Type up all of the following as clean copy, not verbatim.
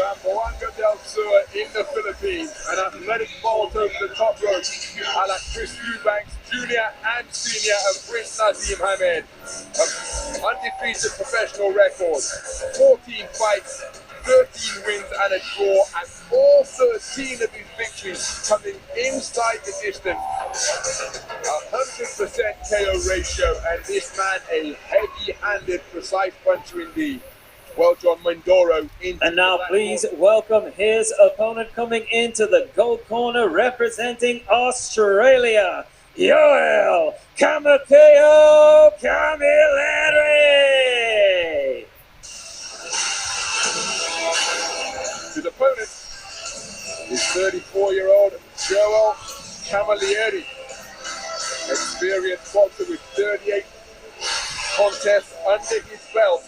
Zamboanga del Sur in the Philippines. An athletic vault over the top rope, a la Chris Eubanks Jr. and Senior and Prince Nadim Hamed. Undefeated professional record, 14 fights, 13 wins and a draw, and all 13 of his victories coming inside the distance. 100% KO ratio, and this man a heavy-handed, precise puncher indeed. Well, John Mindoro. And now please welcome his opponent coming into the gold corner representing Australia, Yoel Camakeo Camilleri. His opponent is 34-year-old Yoel Camilleri, experienced boxer with 38 contests under his belt.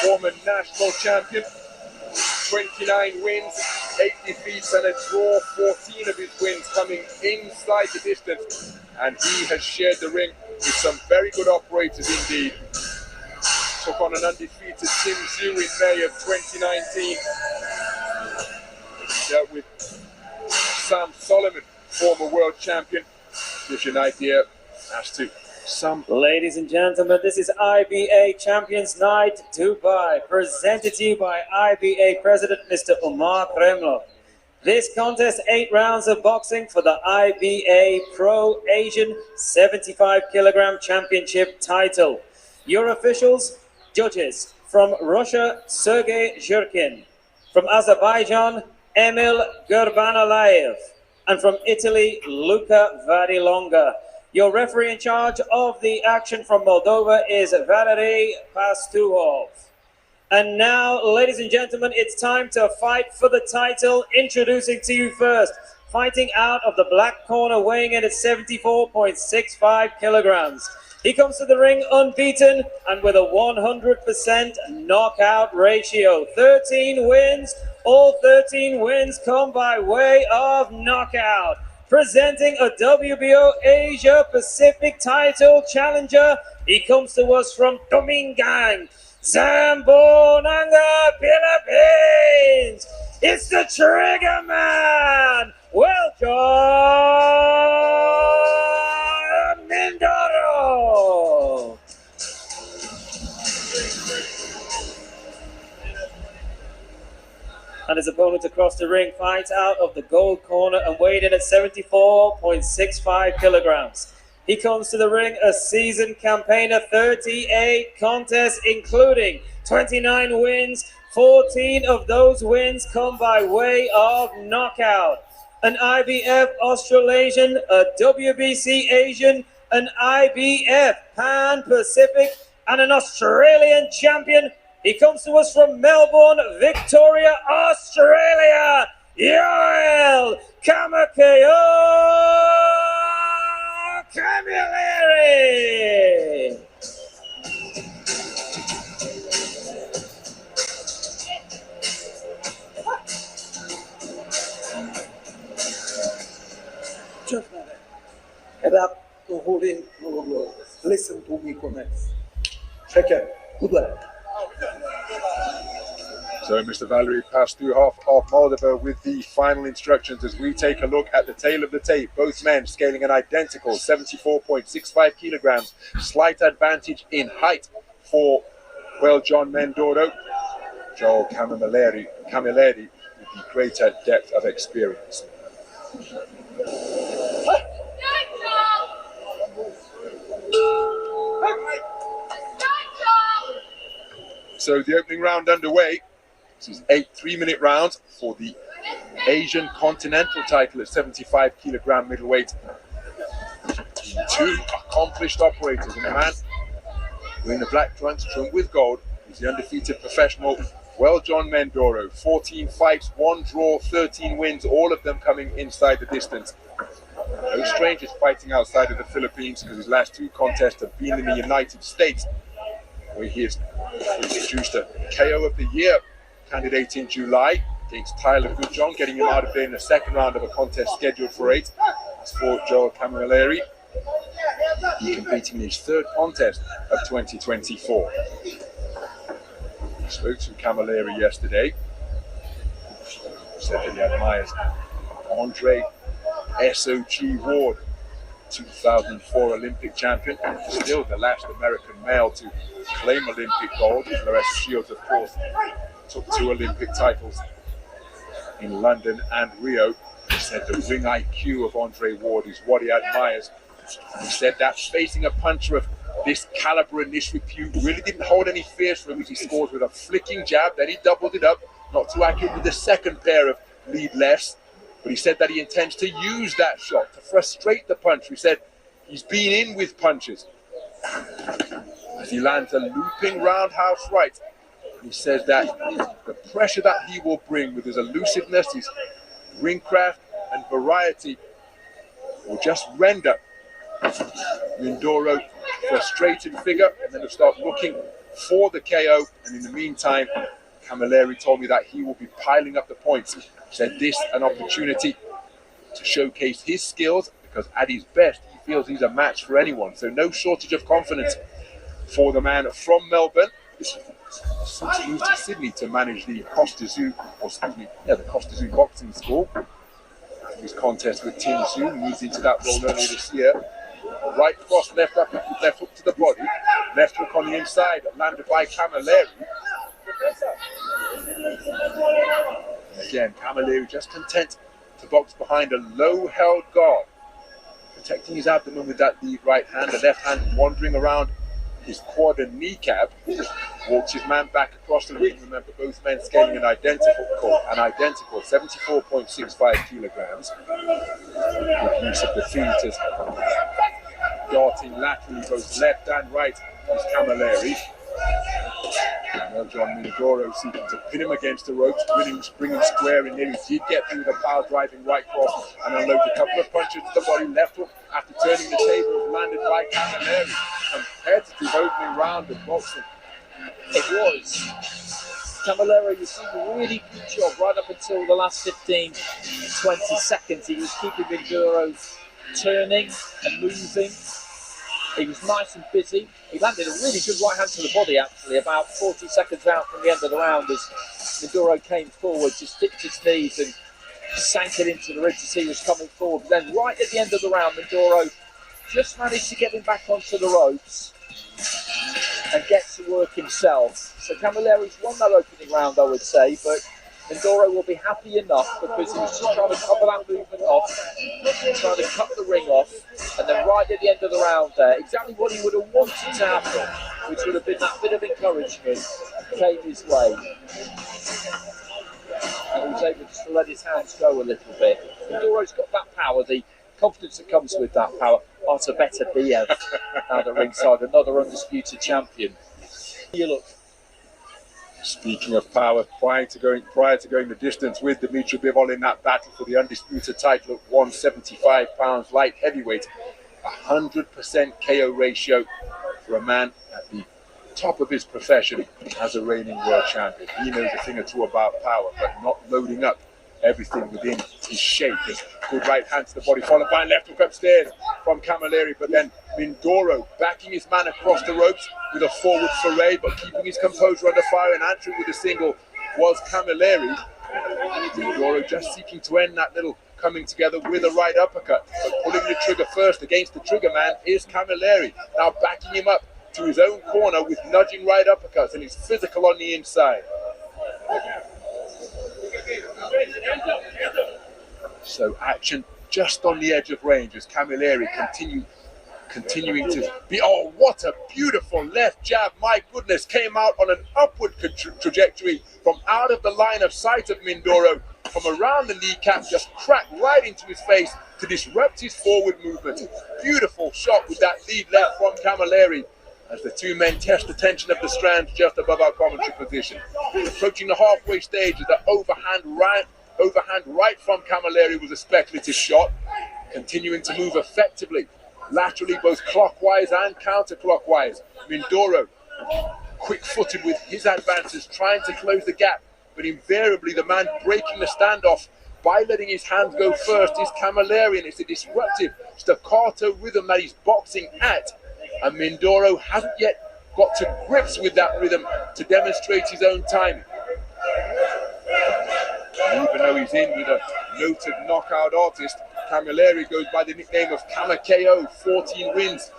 Former national champion, 29 wins, 8 defeats and a draw, 14 of his wins coming inside the distance. And he has shared the ring with some very good operators indeed. Took on an undefeated Tim Zhu in May of 2019. Dealt with Sam Solomon, former world champion. Gives you an idea as to some. Ladies and gentlemen, this is IBA Champions Night Dubai, presented to you by IBA President Mr. Umar Kremlov. This contest, 8 rounds of boxing for the IBA Pro Asian 75 kilogram championship title. Your officials, judges: from Russia, Sergey Zhurkin; from Azerbaijan, Emil Gurbanalayev; and from Italy, Luca Varilonga. Your referee in charge of the action from Moldova is Valery Pastuhov. And now, ladies and gentlemen, it's time to fight for the title. Introducing to you first, fighting out of the black corner, weighing in at 74.65 kilograms. He comes to the ring unbeaten and with a 100% knockout ratio. 13 wins. All 13 wins come by way of knockout. Presenting a WBO Asia Pacific title challenger, he comes to us from Domingang, Zamboanga, Philippines. It's the Trigger Man. Welcome, Mindoro. And his opponent across the ring fights out of the gold corner and weighed in at 74.65 kilograms. He comes to the ring a seasoned campaigner, 38 contests, including 29 wins. 14 of those wins come by way of knockout. An IBF Australasian, a WBC Asian, an IBF Pan-Pacific, and an Australian champion. He comes to us from Melbourne, Victoria, Australia, Yoel Camakeo Camilleri. Head up to hold in, listen to me comments. Check it. Good luck. So Mr. Valery Pastuhov of Moldova with the final instructions as we take a look at the tail of the tape. Both men scaling an identical 74.65 kilograms. Slight advantage in height for, well, John Mindoro. Joel Camilleri with the greater depth of experience. So the opening round underway. This is 8 3-minute rounds for the Asian Continental title at 75 kilogram middleweight. Two accomplished operators, and a man wearing the black trunks trimmed with gold is the undefeated professional, well, John Mindoro. 14 fights, 1 draw, 13 wins, all of them coming inside the distance. No strangers fighting outside of the Philippines, because his last 2 contests have been in the United States, where he has introduced a KO of the year candidate in July against Tyler Goodjohn, getting him out of there in the second round of a contest scheduled for 8. As for Joel Camilleri, he competing in his 3rd contest of 2024. I spoke to Camilleri yesterday. said that he admires Andre SOG Ward, 2004 Olympic champion, still the last American male to claim Olympic gold. Claressa Shields, of course, took 2 Olympic titles in London and Rio. He said the ring IQ of Andre Ward is what he admires. He said that facing a puncher of this caliber and this repute really didn't hold any fears for him as he scores with a flicking jab. Then he doubled it up, not too accurate with the second pair of lead lefts. But he said that he intends to use that shot to frustrate the puncher. He said he's been in with punches. As he lands a looping roundhouse right, he says that the pressure that he will bring with his elusiveness, his ring craft and variety will just render Mindoro frustrated figure, and then he'll start looking for the KO. And in the meantime, Camilleri told me that he will be piling up the points. He said this an opportunity to showcase his skills, because at his best he feels he's a match for anyone. So no shortage of confidence for the man from Melbourne. Since he moved to Sydney to manage the Costa Zoo boxing school. After his contest with Tim Zoo, moves into that role earlier this year. Right cross, left hook to the body, left hook on the inside, landed by Camilleri. Again, Camilleri just content to box behind a low-held guard, protecting his abdomen with that lead right hand, the left hand wandering around his quad and kneecap, walks his man back across the ring. Remember, both men scaling an identical 74.65 kilograms. With use of the feet as darting laterally, both left and right, is Camilleri. Well, John Mindoro seeking to pin him against the ropes, bringing square in here. He did get through the power driving right cross and unload a couple of punches to the body. Left hook after turning the table, landed by Camilleri. Competitive opening round of boxing. It was. Camilleri was doing a really good job right up until the last 15, 20 seconds. He was keeping Mindoro turning and moving. He was nice and busy. He landed a really good right hand to the body, actually, about 40 seconds out from the end of the round as Mindoro came forward, just dipped his knees and sank it into the ridge as he was coming forward. But then right at the end of the round, Mindoro just managed to get him back onto the ropes and get to work himself. So Camilleri's won that opening round, I would say, but Mindoro will be happy enough because he was just trying to cover that movement off, trying to cut the ring off, and then right at the end of the round there, exactly what he would have wanted to happen, which would have been that bit of encouragement, came his way. And he was able just to let his hands go a little bit. Mindoro's got that power, the confidence that comes with that power. Arta better Biev out at ringside, another undisputed champion. You look. Speaking of power, prior to going the distance with Dimitri Bivol in that battle for the undisputed title at 175 pounds light heavyweight, 100% KO ratio for a man at the top of his profession as a reigning world champion. He knows a thing or two about power, but not loading up everything within his shape. Good right hand to the body, followed by left hook upstairs from Camilleri, but then Mindoro backing his man across the ropes with a forward foray, but keeping his composure under fire and answering with a single was Camilleri. Mindoro just seeking to end that little coming together with a right uppercut, but pulling the trigger first against the trigger man is Camilleri. Now backing him up to his own corner with nudging right uppercuts, and he's physical on the inside. So action just on the edge of range as Camilleri continuing to be, oh, what a beautiful left jab, my goodness, came out on an upward trajectory from out of the line of sight of Mindoro, from around the kneecap, just cracked right into his face to disrupt his forward movement. Beautiful shot with that lead left from Camilleri as the two men test the tension of the strands just above our commentary position. Approaching the halfway stage, the overhand right from Camilleri was a speculative shot, continuing to move effectively, laterally both clockwise and counterclockwise. Mindoro, quick-footed with his advances, trying to close the gap, but invariably the man breaking the standoff by letting his hands go first is Camilleri, and it's a disruptive staccato rhythm that he's boxing at, and Mindoro hasn't yet got to grips with that rhythm to demonstrate his own timing. Even though he's in with a noted knockout artist, Camilleri goes by the nickname of Kama KO. 14 wins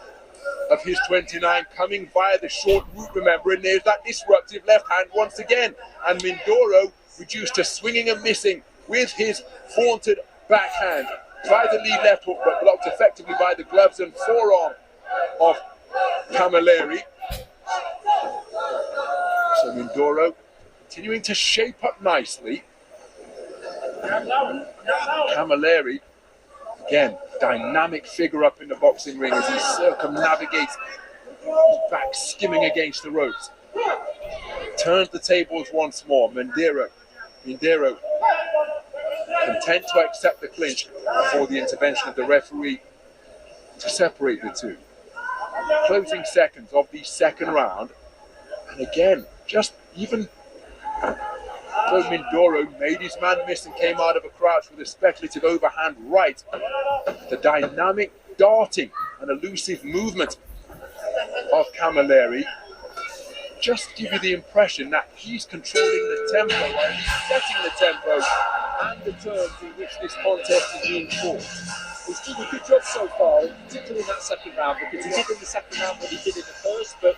of his 29 coming via the short route, remember, and there's that disruptive left hand once again. And Mindoro reduced to swinging and missing with his vaunted backhand. Tried the lead left hook, but blocked effectively by the gloves and forearm of Camilleri. So Mindoro continuing to shape up nicely. Camilleri, again, dynamic figure up in the boxing ring as he circumnavigates, his back skimming against the ropes. Turns the tables once more. Mindoro content to accept the clinch before the intervention of the referee to separate the two. Closing seconds of the second round. And again, just even though Mindoro made his man miss and came out of a crouch with a speculative overhand right, the dynamic darting and elusive movement of Camilleri just give you the impression that he's controlling the tempo, while he's setting the tempo and the terms in which this contest is being fought. He's doing a good job so far, particularly in that second round, because he did in the second round what he did in the first, but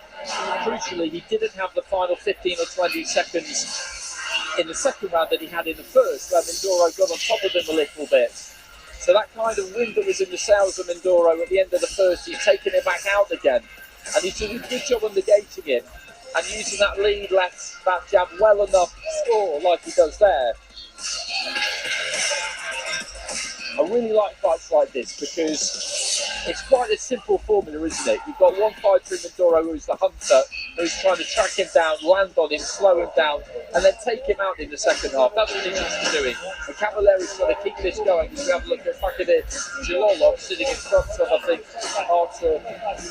crucially, he didn't have the final 15 or 20 seconds in the second round that he had in the first, where Mindoro got on top of him a little bit. So that kind of wind that was in the sails of Mindoro at the end of the first, he's taken it back out again. And he's doing a good job of negating it and using that lead left back jab well enough to score like he does there. I really like fights like this because it's quite a simple formula, isn't it? You've got one fighter in Mindoro who's the hunter, who's trying to track him down, land on him, slow him down, and then take him out in the second half. That's what he's used to doing. And Camilleri's got to keep this going. If you have a look at back at it, Jalolov sitting in front of, I think, Arthur.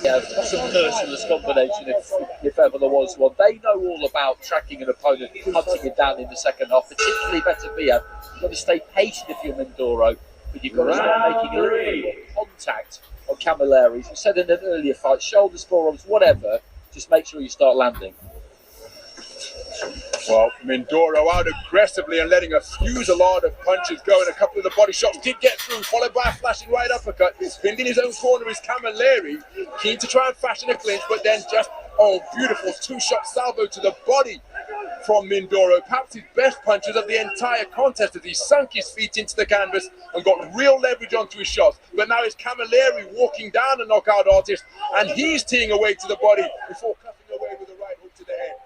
Yeah, that's a merciless combination if ever there was one. They know all about tracking an opponent, hunting him down in the second half, particularly Beterbiev. You've got to stay patient if you're Mindoro, but you've got to start making a little bit of contact on Camilleri. As we said in an earlier fight, shoulders, forearms, whatever, just make sure you start landing. Well, Mindoro out aggressively and letting a fusillade of punches go, and a couple of the body shots did get through, followed by a flashing right uppercut. Pinned in his own corner is Camilleri, keen to try and fashion a clinch, but then just, beautiful two-shot salvo to the body from Mindoro. Perhaps his best punches of the entire contest as he sunk his feet into the canvas and got real leverage onto his shots. But now it's Camilleri walking down the knockout artist, and he's teeing away to the body before cutting away with a right hook to the head.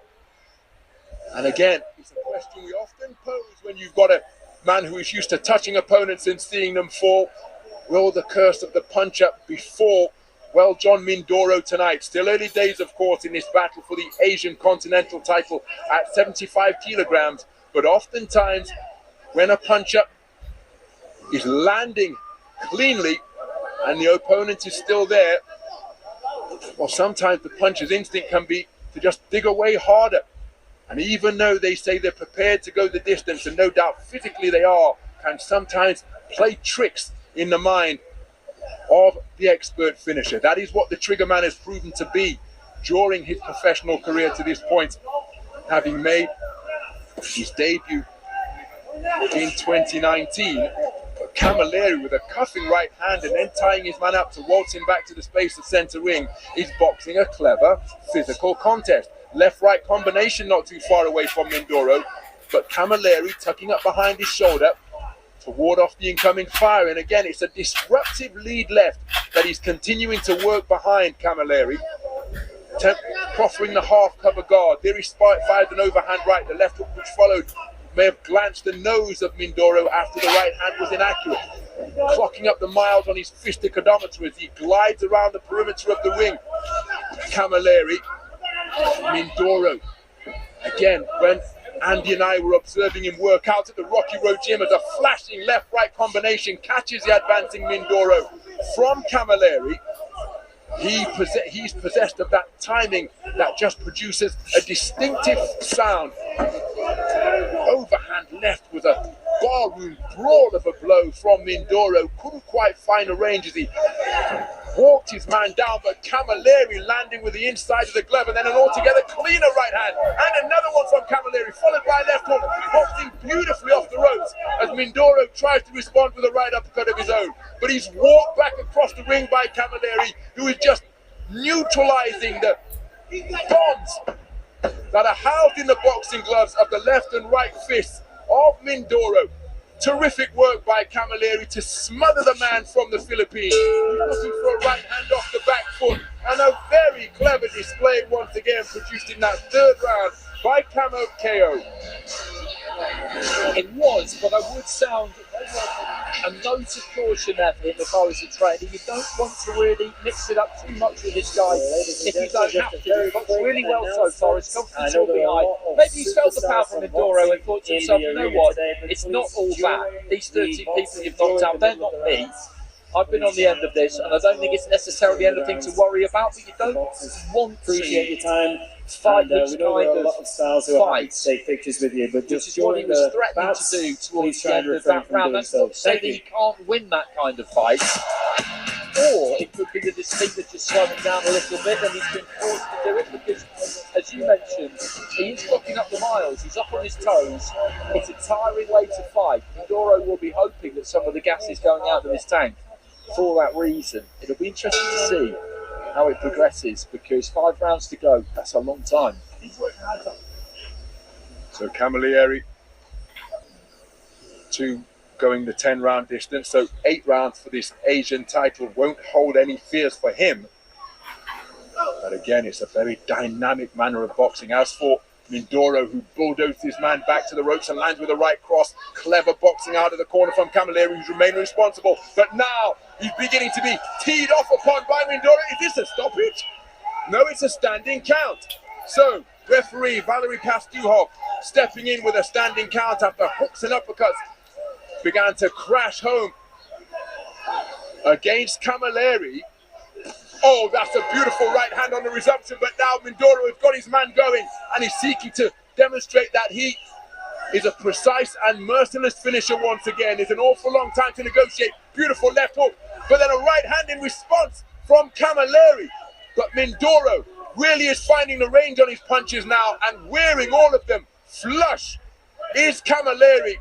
And again, it's a question we often pose when you've got a man who is used to touching opponents and seeing them fall. Will the curse of the punch-up befall John Mindoro tonight? Still early days, of course, in this battle for the Asian Continental title at 75 kilograms. But oftentimes, when a punch-up is landing cleanly and the opponent is still there, well, sometimes the puncher's instinct can be to just dig away harder. And even though they say they're prepared to go the distance, and no doubt physically they are, can sometimes play tricks in the mind of the expert finisher. That is what the Trigger Man has proven to be during his professional career to this point, having made his debut in 2019. But Camilleri, with a cuffing right hand and then tying his man up to waltz him back to the space of center ring, is boxing a clever physical contest. Left-right combination not too far away from Mindoro, but Camilleri tucking up behind his shoulder to ward off the incoming fire. And again, it's a disruptive lead left that he's continuing to work behind Camilleri, proffering the half-cover guard. There he fired an overhand right. The left hook which followed may have glanced the nose of Mindoro after the right hand was inaccurate. Clocking up the miles on his fistic odometer as he glides around the perimeter of the ring. Camilleri, Mindoro, again, when Andy and I were observing him work out at the Rocky Road Gym, as a flashing left-right combination catches the advancing Mindoro from Camilleri. He's possessed of that timing that just produces a distinctive sound. Overhand left with a barroom brawl of a blow from Mindoro. Couldn't quite find a range as he walked his man down, but Camilleri landing with the inside of the glove, and then an altogether cleaner right hand, and another one from Camilleri, followed by left hook, boxing beautifully off the ropes. as Mindoro tries to respond with a right uppercut of his own. But he's walked back across the ring by Camilleri, who is just neutralizing the bombs that are housed in the boxing gloves of the left and right fists of Mindoro. Terrific work by Camilleri to smother the man from the Philippines. He's looking for a right hand off the back foot, and a very clever display once again produced in that third round by Camo KO. It was, but I would sound a note of caution there for him if I was a trainer. You don't want to really mix it up too much with this guy if you don't have to. He's boxed really well so far. His confidence all behind. Maybe he's felt the power from Mindoro and thought to himself, you know what, it's not all that. These 13 people you've knocked out, they're not me. I've been on the end of this, and I don't think it's necessarily anything to worry about, but you don't want to Appreciate your time. fight And, these we know there are a lot of stars who are happy to fights, take pictures with you, but which just is what he during was the threatening bouts, to do please towards the try end and of refrain that from round. doing That's so. not to say Thank that you. he can't win that kind of fight, or it could be the defeat that's just slowing him down a little bit, and he's been forced to do it because, as you mentioned, he is blocking up the miles. He's up on his toes. It's a tiring way to fight. Mindoro will be hoping that some of the gas is going out of his tank for that reason. It'll be interesting to see how it progresses, because 5 rounds to go, that's a long time. So Camilleri going the 10-round distance. So 8 rounds for this Asian title won't hold any fears for him. But again, it's a very dynamic manner of boxing. As for Mindoro, who bulldozed his man back to the ropes and lands with a right cross. Clever boxing out of the corner from Camilleri, who's remained responsible. But now he's beginning to be teed off upon by Mindoro. Is this a stoppage? No, it's a standing count. So referee Valery Pastuhov stepping in with a standing count after hooks and uppercuts began to crash home against Camilleri. Oh, that's a beautiful right hand on the resumption, but now Mindoro has got his man going, and he's seeking to demonstrate that he is a precise and merciless finisher once again. It's an awful long time to negotiate. Beautiful left hook, but then a right hand in response from Camilleri. But Mindoro really is finding the range on his punches now and wearing all of them flush. Is Camilleri.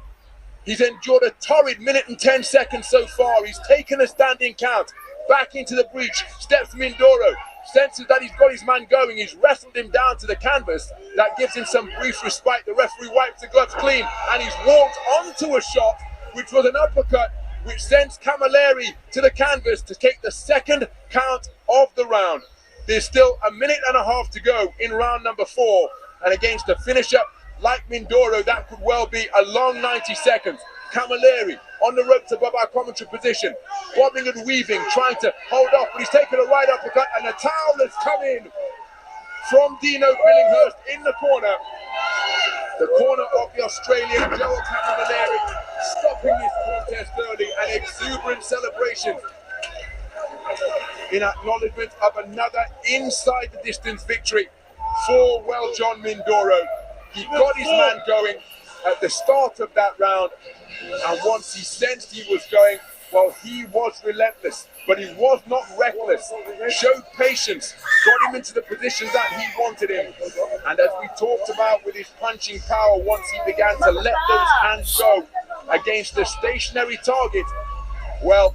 He's endured a torrid minute and 10 seconds so far. He's taken a standing count. Back into the breach, steps Mindoro, senses that he's got his man going. He's wrestled him down to the canvas. That gives him some brief respite. The referee wipes the gloves clean, and he's walked onto a shot, which was an uppercut, which sends Camilleri to the canvas to take the second count of the round. There's still a minute and a half to go in round number 4, and against a finisher like Mindoro, that could well be a long 90 seconds. Camilleri on the ropes above our commentary position, bobbing and weaving, trying to hold off, but he's taken a right uppercut, and a towel has come in from Dino Billinghurst in the corner of the Australian Joel Camilleri, stopping this contest early. An exuberant celebration in acknowledgement of another inside the distance victory for John Mindoro. He got his man going at the start of that round, and once he sensed he was going, well, he was relentless, but he was not reckless. Showed patience, got him into the position that he wanted him, and as we talked about with his punching power, once he began to let those hands go against the stationary target, well,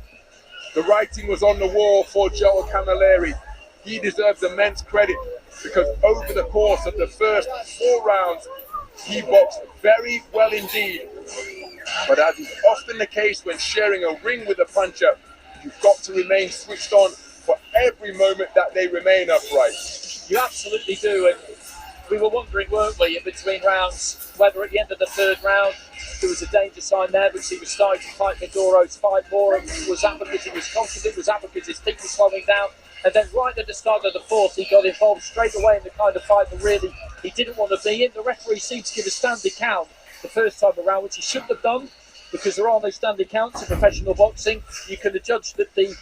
the writing was on the wall for Joel Camilleri. He deserves immense credit, because over the course of the first 4 rounds, he boxed very well indeed. But as is often the case when sharing a ring with a puncher, you've got to remain switched on for every moment that they remain upright. You absolutely do, and we were wondering, weren't we, in between rounds, whether at the end of the 3rd round there was a danger sign there, because he was starting to fight Mindoro's fight more, and was that because he was confident, was that because his feet were slowing down? And then right at the start of the 4th, he got involved straight away in the kind of fight that really he didn't want to be in. The referee seemed to give a standing count the first time around, which he shouldn't have done, because there are no standing counts in professional boxing. You could have judged that the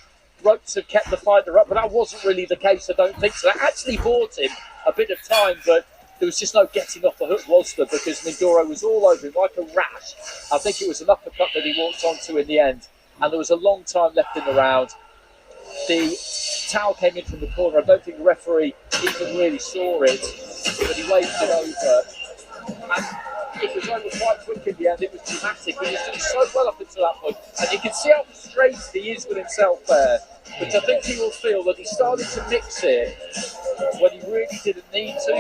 ropes have kept the fighter up, but that wasn't really the case, I don't think. So that actually bought him a bit of time, but there was just no getting off the hook, was there? Because Mindoro was all over him like a rat. I think it was an uppercut that he walked onto in the end, and there was a long time left in the round. The towel came in from the corner. I don't think the referee even really saw it, but he waved it over. And it was time was quite quick in the end. It was dramatic. He was doing so well up until that point. And you can see how frustrated he is with himself there. But I think he will feel that he started to mix it when he really didn't need to.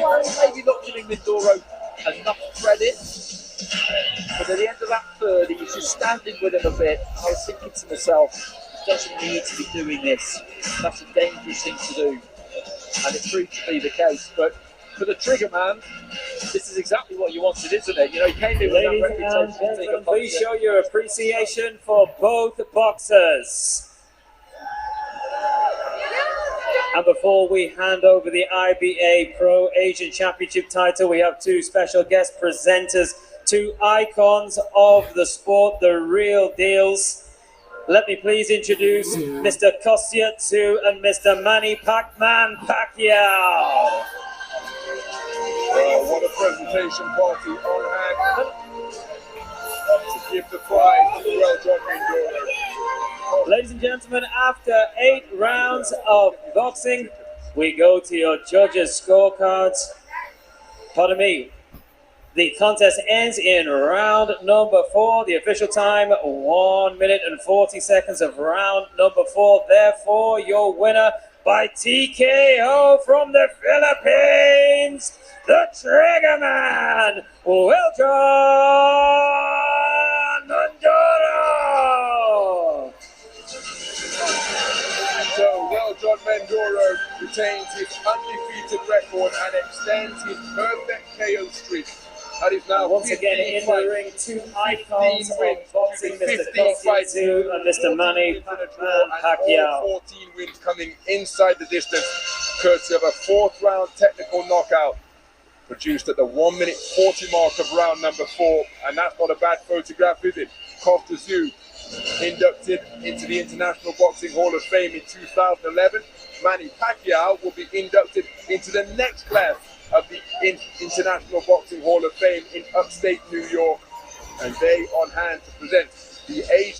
Maybe not giving Mindoro enough credit. But at the end of that third, he was just standing with him a bit. I was thinking to myself, he doesn't need to be doing this. That's a dangerous thing to do. And it proved to be the case. But for the trigger man, this is exactly what you wanted, isn't it? You know, he came in with that Ladies and reputation. gentlemen, please show your appreciation for both boxers. And before we hand over the IBA Pro Asian Championship title, we have two special guest presenters, two icons of the sport, the real deals. Let me please introduce Mr. Kostya Tu and Mr. Manny Pac-Man Pacquiao. What a presentation party on hand to give the prize to well John Mindoro. Ladies and gentlemen, after 8 rounds of boxing, we go to your judges' scorecards. Pardon me. The contest ends in round number 4. The official time, 1 minute and 40 seconds of round number 4. Therefore, your winner by TKO from the Philippines, the Trigger Man, Will John Mindoro. So, well, John Mindoro retains his undefeated record and extends his perfect KO streak. That is now Once again in the ring, two icons of boxing, Mr. Kostya Tu and Mr. Manny Pacquiao. 14 wins coming inside the distance, courtesy of a 4th round technical knockout produced at the 1 minute 40 mark of round number 4. And that's not a bad photograph, is it? Kostya Tu inducted into the International Boxing Hall of Fame in 2011. Manny Pacquiao will be inducted into the next class of the International Boxing Hall of Fame in upstate New York. And they on hand to present the Asian